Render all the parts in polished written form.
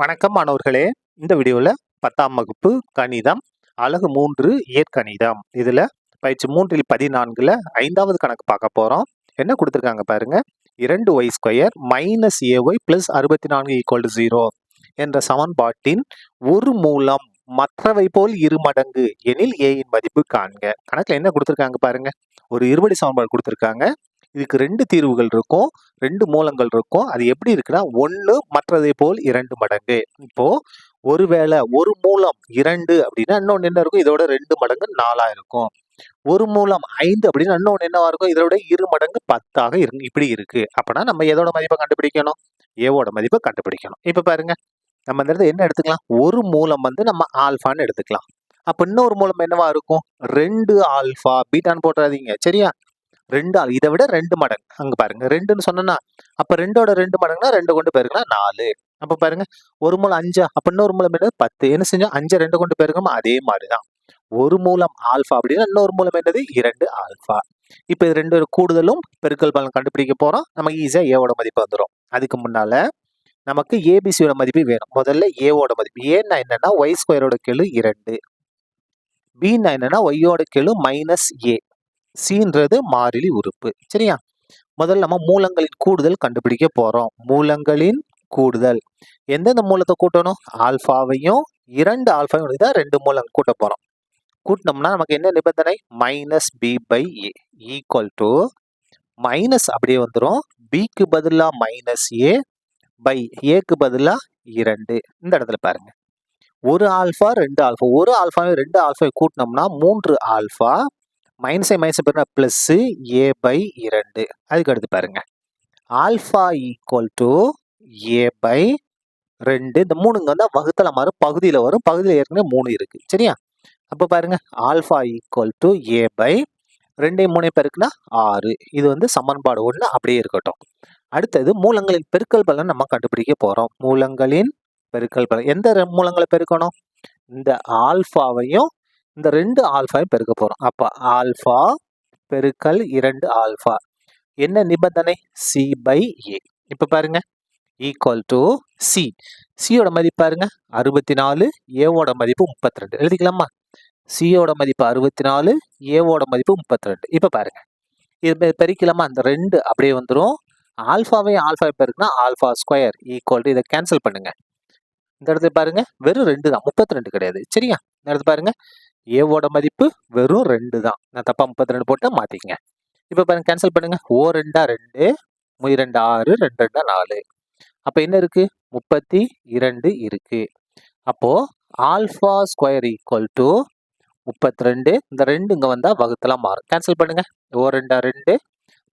வணக்கம் மாணவர்களே. இந்த வீடியோவில் 10ஆம் வகுப்பு கணிதம் அலகு 3 இயற்கணிதம் இதில் பயிற்சி 3ல் 14ல் 5வது கணக்கு பார்க்க போகிறோம். என்ன கொடுத்துருக்காங்க பாருங்க. 2y² minus ay plus 64 equal to 0 என்ற சமன்பாட்டின் ஒரு மூலம் மற்றவை போல் இரு மடங்கு எனில் ஏயின் மதிப்பு காண்க. கணக்கில் என்ன கொடுத்துருக்காங்க பாருங்க. ஒரு இருபடி சமன்பாடு கொடுத்துருக்காங்க. இதுக்கு 2 தீர்வுகள் இருக்கும், 2 மூலங்கள் இருக்கும். அது எப்படி இருக்குன்னா, ஒன்று மற்றதை போல் 2 மடங்கு. இப்போ ஒருவேளை ஒரு மூலம் 2 அப்படின்னா இன்னொன்று என்ன இருக்கும், இதோட 2 மடங்கு 4 இருக்கும். ஒரு மூலம் 5 அப்படின்னா இன்னொன்று என்னவா இருக்கும், இதோட 2 மடங்கு 10 இருக்கு. இப்படி இருக்கு. அப்பனா நம்ம எதோட மதிப்பை கண்டுபிடிக்கணும், ஏவோட மதிப்பை கண்டுபிடிக்கணும். இப்ப பாருங்க, நம்ம இந்த இடத்துல என்ன எடுத்துக்கலாம், ஒரு மூலம் நம்ம ஆல்பான்னு எடுத்துக்கலாம். அப்ப இன்னொரு மூலம் என்னவா இருக்கும், 2 ஆல்பா. பீட்டான்னு போட்டுறாதீங்க, சரியா. 2 இதை விட 2 மடங்கு. அங்க பாருங்க, 2ன்னு சொன்னா அப்ப 2ஓட 2 மடங்குனா 2 கொண்டு பெருக்கலாம் 4. அப்ப பாருங்க, ஒரு மூலம் 5, அப்ப இன்னொரு மூலம் என்னது 10. என்ன செஞ்சோம், 5 2 கொண்டு பெருக்கணும். அதே மாதிரிதான் ஒரு மூலம் ஆல்பா அப்படின்னா இன்னொரு மூலம் என்னது 2 ஆல்பா. இப்ப இது 2 கூடுதலும் பெருக்கல் பலன் கண்டுபிடிக்க போறோம். நமக்கு ஈஸியா ஏவோட மதிப்பு வந்துடும். அதுக்கு முன்னால நமக்கு ஏபிசியோட மதிப்பு வேணும். முதல்ல ஏவோட மதிப்பு. ஏன்னா என்னன்னா y² கெழு 2, பின்னா என்னன்னா ஒய்யோட கெழு மைனஸ் ஏ, சீன்றது மாறிலி உறுப்பு, சரியா. முதல்ல நம்ம மூலங்களின் கூடுதல் கண்டுபிடிக்க போறோம். மூலங்களின் கூடுதல் எந்தெந்த மூலத்தை கூட்டணும், ஆல்பாவையும் 2 ஆல்பாவையும் தான் 2 மூலம் கூட்ட போறோம். கூட்டினோம்னா நமக்கு என்ன நிபந்தனை, minus B by A equal to minus அப்படியே வந்துடும், பிக்கு பதிலா மைனஸ் ஏ பை ஏக்கு பதிலா 2. இந்த இடத்துல பாருங்க, ஒரு ஆல்பா 2 ஆல்பா, ஒரு ஆல்பாவை 2 ஆல்பாவை கூட்டினோம்னா 3 ஆல்பா, மைனஸை மைனஸ் பாருங்க பிளஸ் ஏ பை 2. அதுக்கு அடுத்து பாருங்க, alpha equal to A by 2. இந்த 3ங்க வந்து வகுத்தல மாறும், பகுதியில் வரும். பகுதியில் ஏற்கனவே 3 இருக்கு, சரியா. அப்போ பாருங்க, alpha equal to A by 2 3 பெருக்குனா 6. இது வந்து சமன்பாடு 1 அப்படியே இருக்கட்டும். அடுத்தது மூலங்களின் பெருக்கல் பலன் நம்ம கண்டுபிடிக்க போறோம். மூலங்களின் பெருக்கல் பலன் எந்த மூலங்களை பெருக்கணும், இந்த ஆல்பாவையும் இந்த 2 ஆல்பாவையும் பெருக்க போறோம். அப்ப ஆல்பா பெருக்கல் 2 ஆல்பா என்ன நிபந்தனை, சி பை ஏ. இப்ப பாருங்க, ஈக்குவல் டு சி. சியோட மதிப்பு பாருங்க 64, ஏவோட மதிப்பு 32. எழுதிக்கலாமா, சியோட மதிப்பு 64, ஏவோட மதிப்பு 32. இப்ப பாருங்க, இது பெருக்கலாமா, அந்த 2 அப்படியே வந்துடும். ஆல்பாவை ஆல்பாவை பெருக்குனா ஆல்பா ஸ்கொயர் ஈக்குவல் டு, இதை கேன்சல் பண்ணுங்க. இந்த இடத்துல பாருங்க வெறும் 2 தான், 32 கிடையாது, சரியா. இந்த இடத்துல பாருங்க, ஏவோட மதிப்பு வெறும் 2 தான். நான் தப்பா 32 போட்டு மாத்திக்கங்க. இப்ப பாருங்க, கேன்சல் பண்ணுங்க. ஓ 2 2, 2 6, 2 2 4. அப்ப என்ன இருக்கு, 32 இருக்கு. அப்போ ஆல்பா ஸ்கொயர் ஈக்குவல் டு 32. இந்த 2 இங்க வந்தா வகுத்தலாம் மாறும். கேன்சல் பண்ணுங்க. ஓ 2 2,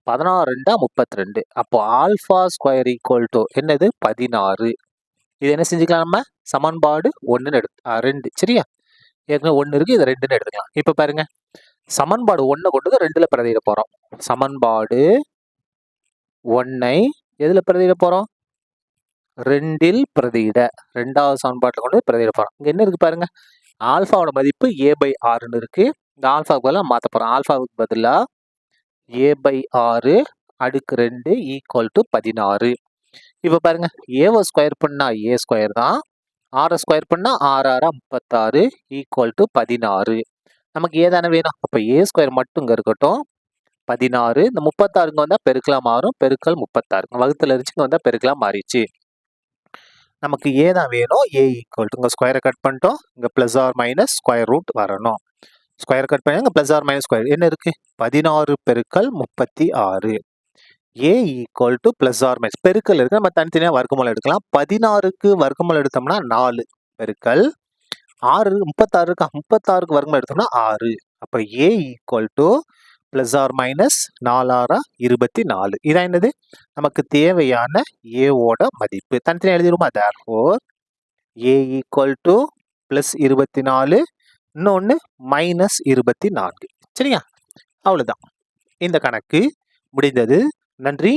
16 2 32. அப்போ ஆல்பா ஸ்கொயர் ஈக்குவல் டு என்னது 16. இது என்ன செஞ்சுக்கலாம், நம்ம சமன்பாடு 1 2, சரியா. ஏற்கனவே 1 இருக்கு, இது 2ன்னு எடுத்துக்கலாம். இப்ப பாருங்க, சமன்பாடு 1 கொண்டு 2ல பிரதியிட போறோம். சமன்பாடு 1ஐ எதுல பிரதியிட போறோம், 2ல் பிரதியிட. 2வது சமன்பாட்டில் கொண்டு பிரதியிட போறோம். இங்க என்ன இருக்கு பாருங்க, ஆல்பாவோட மதிப்பு ஏ பை 6ன்னு இருக்கு. இந்த ஆல்பாவுக்கு பதிலாக மாத்த போறோம். ஆல்பாவுக்கு பதிலா ஏ பை 6 அடுக்கு 2 ஈக்குவல் டு 16. இப்ப பாருங்க, ஏவை ஸ்கொயர் பண்ணா ஏ ஸ்கொயர் தான், 6 ஸ்கொயர் பண்ணா 6 6 36 ஈக்குவல் டு 16. நமக்கு ஏதானே வேணும், அப்ப ஏ ஸ்கொயர் மட்டும் இங்க இருக்கட்டும். 16, இந்த 36 இங்க வந்தா பெருக்கலாம் மாறும், பெருக்கல் 36 வகுத்துல இருந்துச்சு, இங்க வந்தா பெருக்கலாம் மாறிச்சு. நமக்கு ஏ தான் வேணும். ஏ ஈக்குவல் டு, இங்க ஸ்கொயரை கட் பண்ணிட்டோம், இங்க plus or minus square root வரணும். ஸ்கொயர் கட் பண்ணி இங்க பிளஸ் ஆர் மைனஸ் ஸ்கொயர் என்ன இருக்கு, 16 பெருக்கல் 36. A equal to plus or minus பெருக்கல் இருக்கு, நம்ம தனித்தனியாக வர்க்கமூலம் எடுக்கலாம். 16க்கு வர்க்கமூலம் எடுத்தோம்னா 4 பெருக்கல் 6, 36 இருக்கா, 36க்கு வர்க்கமூலம் எடுத்தோம்னா 6. அப்ப A equal to plus or minus 4 6 24. இதான் என்னது நமக்கு தேவையான ஏவோட மதிப்பு. தனித்தனியாக எழுதிடுமா, therefore A equal to plus 24, இன்னொன்று மைனஸ் 24, சரியா. அவ்வளவுதான், இந்த கணக்கு முடிந்தது. நன்றி.